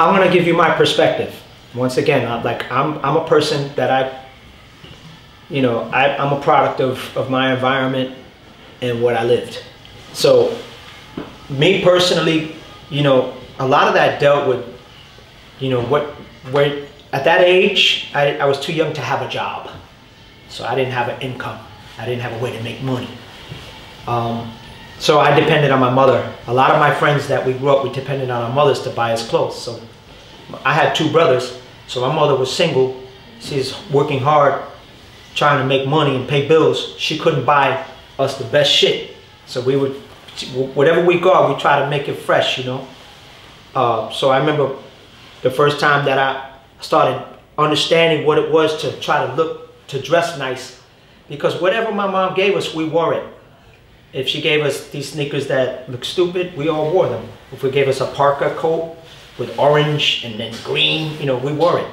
I'm gonna give you my perspective. Once again, I'm a person that I'm a product of my environment and what I lived. So me personally, a lot of that dealt with, where at that age, I was too young to have a job. So I didn't have an income. I didn't have a way to make money. So I depended on my mother. A lot of my friends that we grew up, we depended on our mothers to buy us clothes. So I had 2 brothers. So my mother was single. She's working hard, trying to make money and pay bills. She couldn't buy us the best shit. So we would, whatever we got, we try to make it fresh, So I remember the first time that I started understanding what it was to try to dress nice. Because whatever my mom gave us, we wore it. If she gave us these sneakers that look stupid, we all wore them. If we gave us a parka coat with orange and then green, we wore it.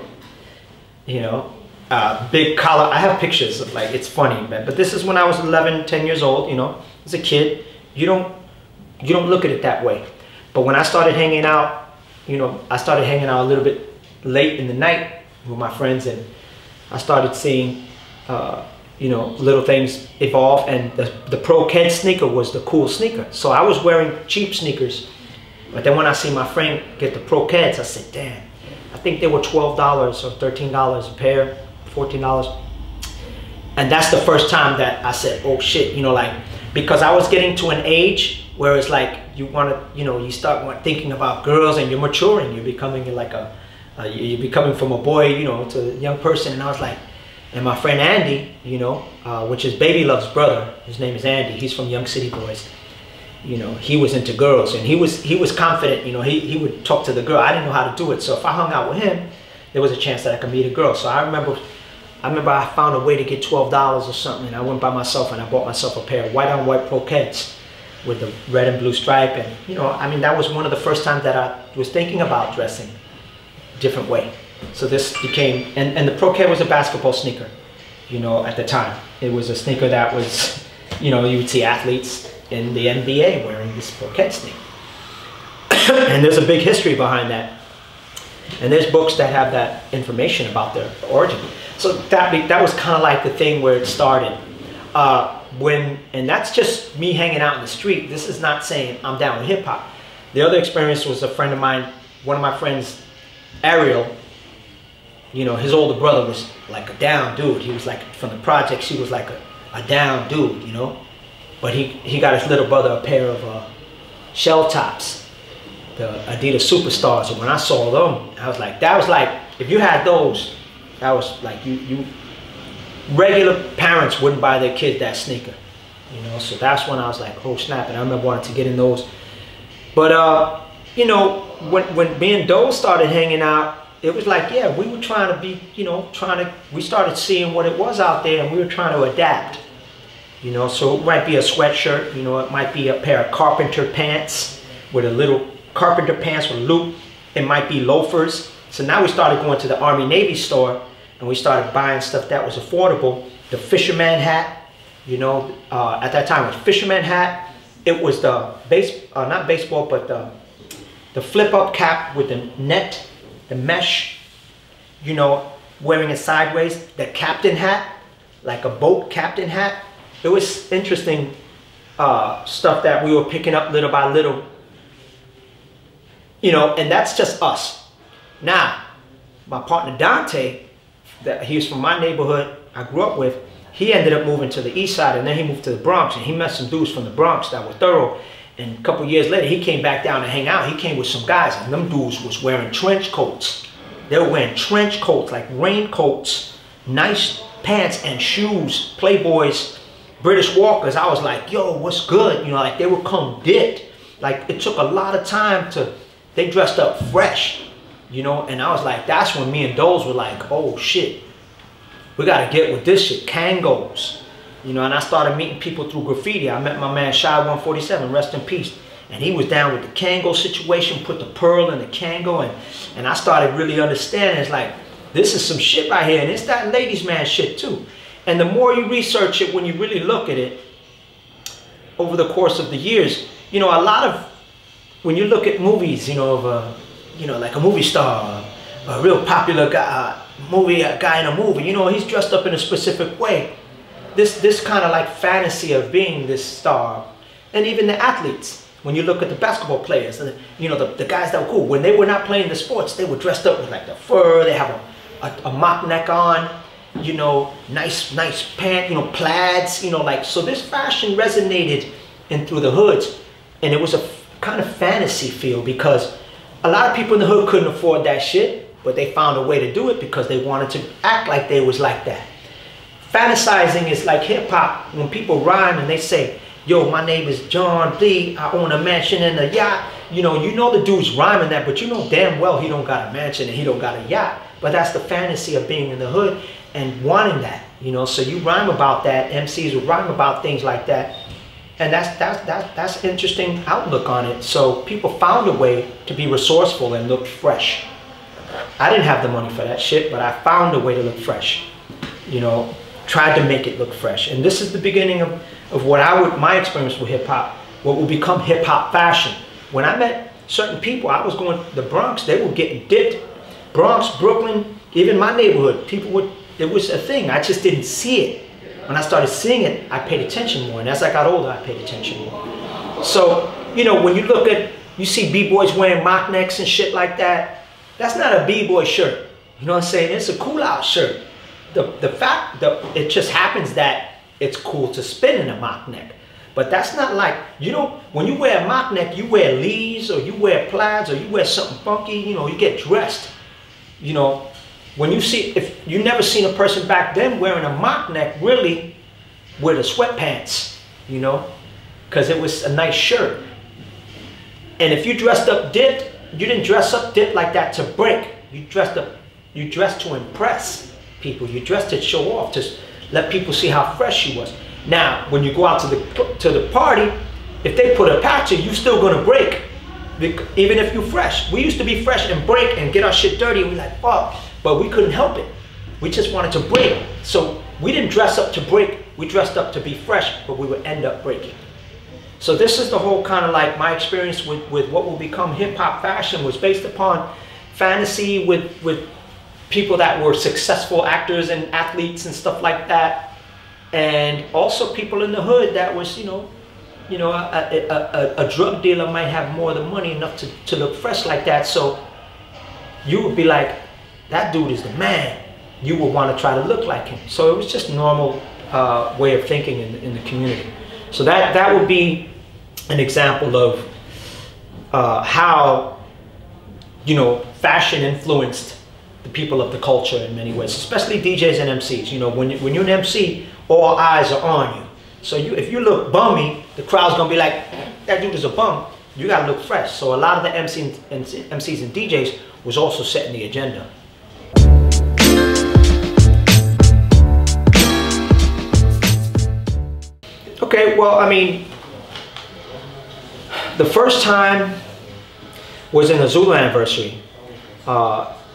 Big collar. I have pictures of, like, it's funny, man. But this is when I was 11, 10 years old, as a kid. You don't look at it that way. But when I started hanging out, I started hanging out a little bit late in the night with my friends, and I started seeing, little things evolve, and the Pro Ked sneaker was the cool sneaker. So I was wearing cheap sneakers, but then when I see my friend get the Pro Keds, I said, damn, I think they were $12 or $13 a pair, $14. And that's the first time that I said, oh shit, because I was getting to an age where it's like, you start thinking about girls, and you're maturing, you're becoming you're becoming from a boy, to a young person. And I was like, and my friend Andy, which is Baby Love's brother, his name is Andy, he's from Young City Boys. He was into girls, and he was confident, he would talk to the girl. I didn't know how to do it. So if I hung out with him, there was a chance that I could meet a girl. So I remember I found a way to get $12 or something, and I went by myself and I bought myself a pair of white on white Pro Keds with the red and blue stripe. And that was one of the first times that I was thinking about dressing a different way. So this became, and the Pro Ked was a basketball sneaker, at the time. It was a sneaker that was, you would see athletes in the NBA wearing this Pro Ked sneaker. And there's a big history behind that. And there's books that have that information about their origin. So that was kind of like the thing where it started. And that's just me hanging out in the street. This is not saying I'm down with hip hop. The other experience was a friend of mine, one of my friends, Ariel. His older brother was like a down dude. He was like from the projects. He was like a down dude, But he got his little brother a pair of shell tops, the Adidas Superstars. And when I saw them, I was like, that was like, if you had those, that was like you regular parents wouldn't buy their kid that sneaker, So that's when I was like, oh snap! And I remember wanting to get in those. But when me and Dole started hanging out, it was like, yeah, we were trying to be, we started seeing what it was out there, and we were trying to adapt. So it might be a sweatshirt, it might be a pair of carpenter pants with a little carpenter pants with a loop. It might be loafers. So now we started going to the Army Navy store, and we started buying stuff that was affordable. The fisherman hat, at that time it was fisherman hat. It was the not baseball, but the flip up cap with the net, the mesh, wearing it sideways. The captain hat, like a boat captain hat. It was interesting stuff that we were picking up little by little, and that's just us. Now, my partner Dante, he was from my neighborhood I grew up with, he ended up moving to the east side, and then he moved to the Bronx, and he met some dudes from the Bronx that were thorough. And a couple years later, he came back down to hang out. He came with some guys, and them dudes was wearing trench coats. They were wearing trench coats, like raincoats, nice pants and shoes, Playboys, British Walkers. I was like, yo, what's good? Like they would come dipped. Like it took a lot of time they dressed up fresh, and I was like, that's when me and Doles were like, oh shit, we got to get with this shit, Kangos. And I started meeting people through graffiti. I met my man Shy 147, rest in peace. And he was down with the Kango situation, put the pearl in the Kango, and I started really understanding, it's like, this is some shit right here, and it's that ladies man shit too. And the more you research it, when you really look at it, over the course of the years, a lot of, when you look at movies, of you know, like a movie star, a real popular guy, guy in a movie, you know, he's dressed up in a specific way. This kind of like fantasy of being this star. And even the athletes, when you look at the basketball players, and you know, the guys that were cool, when they were not playing the sports, they were dressed up with like the fur, they have a mock neck on, you know, nice pants, you know, plaids, you know, like, so this fashion resonated in through the hoods, and it was a kind of fantasy feel, because a lot of people in the hood couldn't afford that shit, but they found a way to do it because they wanted to act like they was like that. Fantasizing is like hip hop. When people rhyme and they say, yo, my name is John D, I own a mansion and a yacht. You know the dude's rhyming that, but you know damn well he don't got a mansion and he don't got a yacht. But that's the fantasy of being in the hood and wanting that, you know. So you rhyme about that. MCs will rhyme about things like that, and that's interesting outlook on it. So people found a way to be resourceful and look fresh. I didn't have the money for that shit, but I found a way to look fresh. You know, tried to make it look fresh. And this is the beginning of what my experience with hip hop, what will become hip hop fashion. When I met certain people, I was going to the Bronx, they were getting dipped. Bronx, Brooklyn, even my neighborhood, it was a thing. I just didn't see it. When I started seeing it, I paid attention more. And as I got older, I paid attention more. So, you know, when you see B-boys wearing mock necks and shit like that, that's not a B-boy shirt. You know what I'm saying? It's a cool out shirt. It just happens that it's cool to spin in a mock neck. But that's not like, you know, when you wear a mock neck, you wear lees or you wear plaids or you wear something funky, you know, you get dressed. You know, if you never seen a person back then wearing a mock neck really with the sweatpants, you know, because it was a nice shirt. And if you dressed up dipped, you didn't dress up dipped like that to break. You dressed to impress people. You dressed to show off, to let people see how fresh you was. Now, when you go out to the party, if they put a patch in, you still gonna break, even if you fresh. We used to be fresh and break and get our shit dirty, and we like, fuck, but we couldn't help it. We just wanted to break. So we didn't dress up to break, we dressed up to be fresh, but we would end up breaking. So this is the whole kind of like my experience with what will become hip hop fashion was based upon fantasy with people that were successful actors and athletes and stuff like that. And also people in the hood that was, you know, a drug dealer might have more than money enough to look fresh like that. So you would be like, that dude is the man. You would want to try to look like him. So it was just normal way of thinking in the community. So that would be an example of how, you know, fashion influenced the people of the culture in many ways, especially DJs and MCs. You know, when you're an MC, all eyes are on you. So if you look bummy, the crowd's gonna be like, that dude is a bum. You gotta look fresh. So a lot of the MCs and DJs was also setting the agenda. Okay, well, I mean, the first time was in the Zulu anniversary.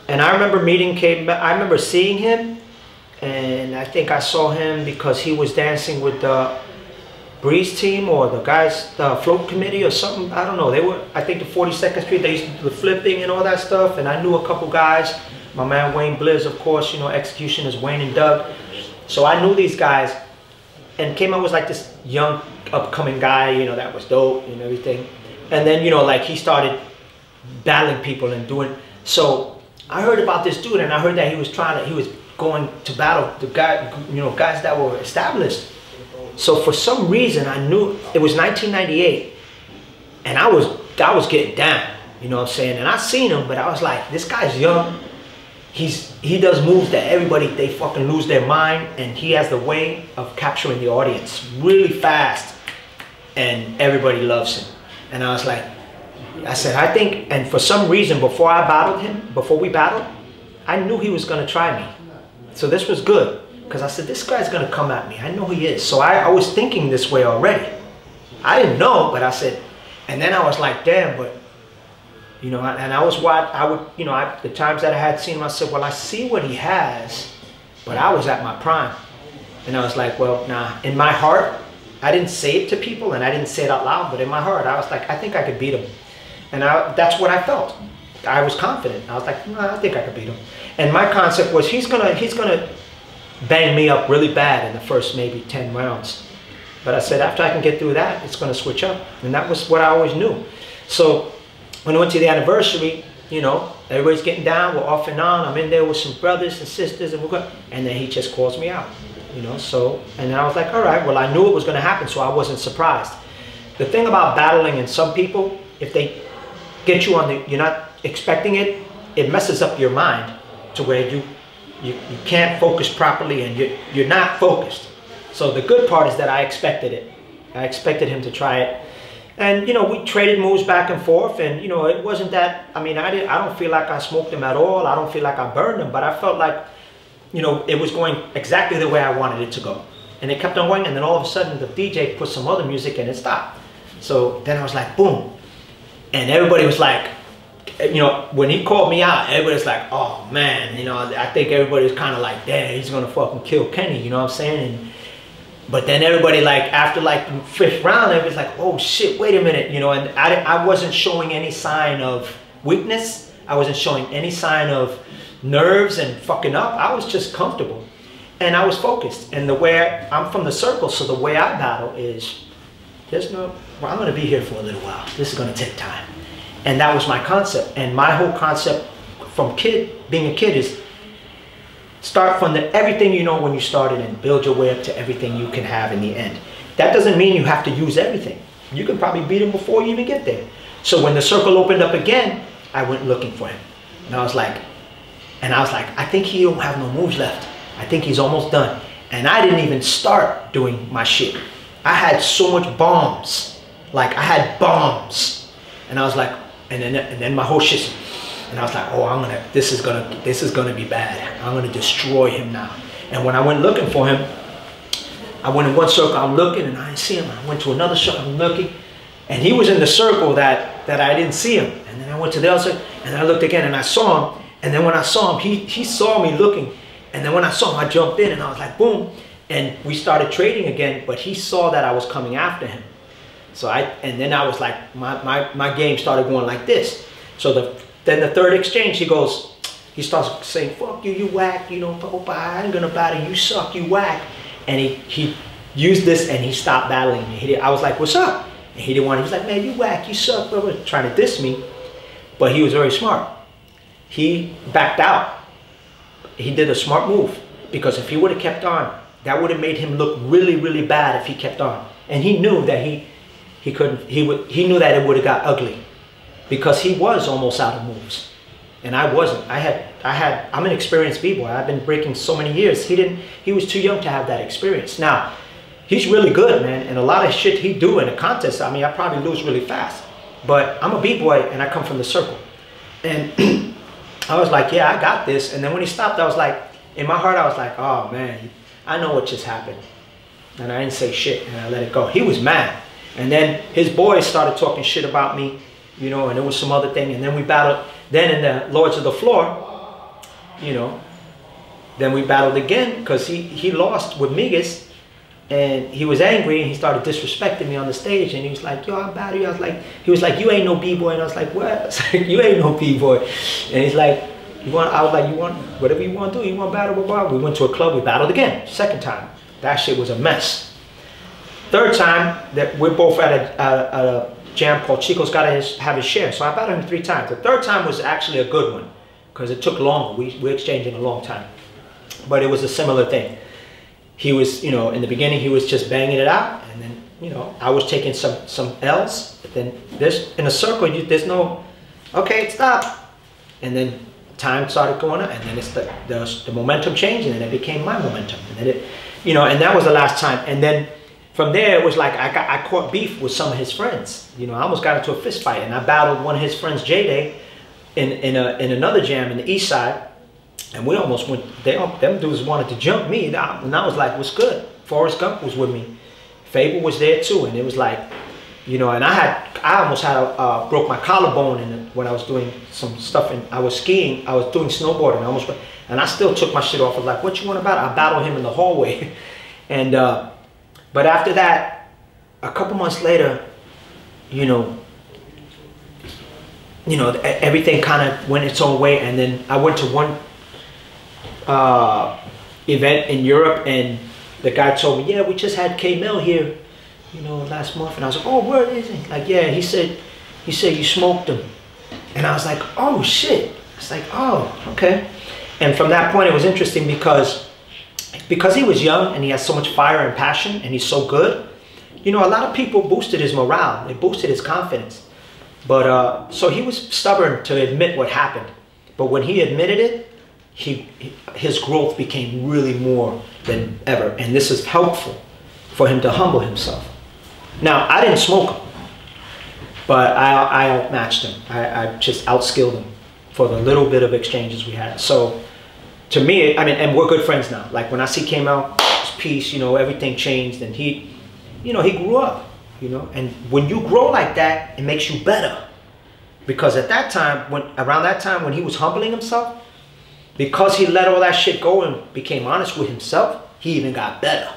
And I remember I remember seeing him, and I think I saw him because he was dancing with the Breeze team or the guys, the float committee or something. I don't know. They were, I think, the 42nd Street. They used to do the flipping and all that stuff. And I knew a couple guys. My man Wayne Blizz, of course, you know, Execution is Wayne and Doug. So I knew these guys. And K-Man was like this young upcoming guy, you know, that was dope and everything. And then, you know, like he started battling people and doing. So I heard about this dude, and I heard that he was going to battle the guy, you know, guys that were established. So for some reason, I knew it was 1998, and I was getting down, you know what I'm saying? And I seen him, but I was like, this guy's young. He does moves that everybody, they fucking lose their mind, and he has the way of capturing the audience really fast, and everybody loves him. And I was like, I said, I think, and for some reason, before we battled, I knew he was gonna try me. So this was good, because I said, this guy's gonna come at me. I know he is. So I was thinking this way already. I didn't know, but I said, and then I was like, damn, but, you know, and the times that I had seen him, I said, well, I see what he has, but I was at my prime. And I was like, well, nah, in my heart, I didn't say it to people, and I didn't say it out loud, but in my heart, I was like, I think I could beat him. And that's what I felt. I was confident. I was like, nah, I think I could beat him. And my concept was he's gonna bang me up really bad in the first maybe 10 rounds. But I said, after I can get through that, it's gonna switch up. And that was what I always knew. So when I went to the anniversary, you know, everybody's getting down, we're off and on. I'm in there with some brothers and sisters, and and then he just calls me out, you know. So, and I was like, all right, well, I knew it was gonna happen, so I wasn't surprised. The thing about battling, and some people, if they get you on you're not expecting it, it messes up your mind to where you can't focus properly, and you're not focused. So the good part is that I expected it. I expected him to try it. And, you know, we traded moves back and forth, and, you know, it wasn't that, I mean, I don't feel like I smoked him at all. I don't feel like I burned him, but I felt like, you know, it was going exactly the way I wanted it to go. And it kept on going, and then all of a sudden the DJ put some other music and it stopped. So then I was like, boom. And everybody was like, you know, when he called me out, everybody's like, oh man, you know, I think everybody's kind of like, damn, he's gonna fucking kill Kenny, you know what I'm saying? And, but then everybody, like, after like the 5th round, everybody's like, oh shit, wait a minute, you know, and I wasn't showing any sign of weakness. I wasn't showing any sign of nerves and fucking up. I was just comfortable and I was focused. And the way I'm from the circle, so the way I battle is, well, I'm gonna be here for a little while. This is gonna take time. And that was my concept. And my whole concept from being a kid is start from everything you know when you started and build your way up to everything you can have in the end. That doesn't mean you have to use everything. You can probably beat him before you even get there. So when the circle opened up again, I went looking for him. And I was like, I think he don't have no moves left. I think he's almost done. And I didn't even start doing my shit. I had so much bombs. Like, I had bombs. And I was like, and then my whole shit. And I was like, oh, this is gonna be bad. I'm gonna destroy him now. And when I went looking for him, I went in one circle, I'm looking, and I didn't see him. I went to another circle, I'm looking, and he was in the circle that I didn't see him. And then I went to the other circle, and I looked again, and I saw him. And then when I saw him, he saw me looking. And then when I saw him, I jumped in, and I was like, boom. And we started trading again, but he saw that I was coming after him. So and then I was like, my game started going like this. So then the 3rd exchange, he starts saying, fuck you, you whack, you know, I ain't gonna battle you, suck, you whack. And he used this and he stopped battling me. I was like, what's up? And he didn't want, he was like, man, you whack, you suck, blah, blah, trying to diss me. But he was very smart. He backed out. He did a smart move, because if he would have kept on, that would have made him look really, really bad if he kept on. And he knew that he knew that it would have got ugly, because he was almost out of moves. And I wasn't. I'm an experienced b-boy. I've been breaking so many years. He was too young to have that experience. Now, he's really good, man, and a lot of shit he do in a contest, I mean, I probably lose really fast. But I'm a b-boy and I come from the circle. And I was like, yeah, I got this. And then when he stopped, I was like, in my heart, I was like, oh man, I know what just happened. And I didn't say shit, and I let it go. He was mad. And then his boys started talking shit about me, you know, and there was some other thing. And then we battled, then in the Lords of the Floor, you know, then we battled again, because he lost with Migas, and he was angry, and he started disrespecting me on the stage, and he was like, yo, I'll battle you. He was like, you ain't no b-boy. And I was like, what? I was like, you ain't no b-boy. And he's like, I was like, you want, whatever you want to do, you want to battle, blah, blah. We went to a club, we battled again, 2nd time. That shit was a mess. 3rd time, that we're both at a jam called Chico's Gotta Have His Share. So I battled him 3 times. The 3rd time was actually a good one, because it took longer. We exchanged in a long time. But it was a similar thing. He was, you know, in the beginning, he was just banging it out. And then, you know, I was taking some L's. But then in a circle, there's no, okay, stop. And then time started going up. And then it's the momentum changed. And then it became my momentum. And then you know, and that was the last time. And then from there, it was like I caught beef with some of his friends. You know, I almost got into a fist fight, and I battled one of his friends, J-Day, in another jam in the East Side, and we almost went. Them dudes wanted to jump me, and I was like, "What's good?" Forrest Gump was with me, Fable was there too, and it was like, you know, and I almost had broke my collarbone when I was doing some stuff, and I was skiing, I was doing snowboarding, and I still took my shit off. I was like, "What you want to battle?" I battled him in the hallway, and. But after that, a couple months later, you know, you know, everything kind of went its own way. And then I went to one event in Europe, and the guy told me, yeah, we just had K-Mill here, you know, last month. And I was like, oh, where is he? Like, yeah, he said you smoked him. And I was like, oh shit. It's like, oh, okay. And from that point, it was interesting because he was young and he has so much fire and passion and he's so good. You know, a lot of people boosted his morale. They boosted his confidence. But so he was stubborn to admit what happened. But when he admitted it, his growth became really more than ever. And this is helpful for him to humble himself. Now, I didn't smoke him, but I outmatched him. I just outskilled him for the little bit of exchanges we had. So to me, I mean, and we're good friends now. Like when I see K-Mill, it's peace, you know, everything changed, and he, you know, he grew up, you know. And when you grow like that, it makes you better. Because at that time, around that time when he was humbling himself, because he let all that shit go and became honest with himself, he even got better.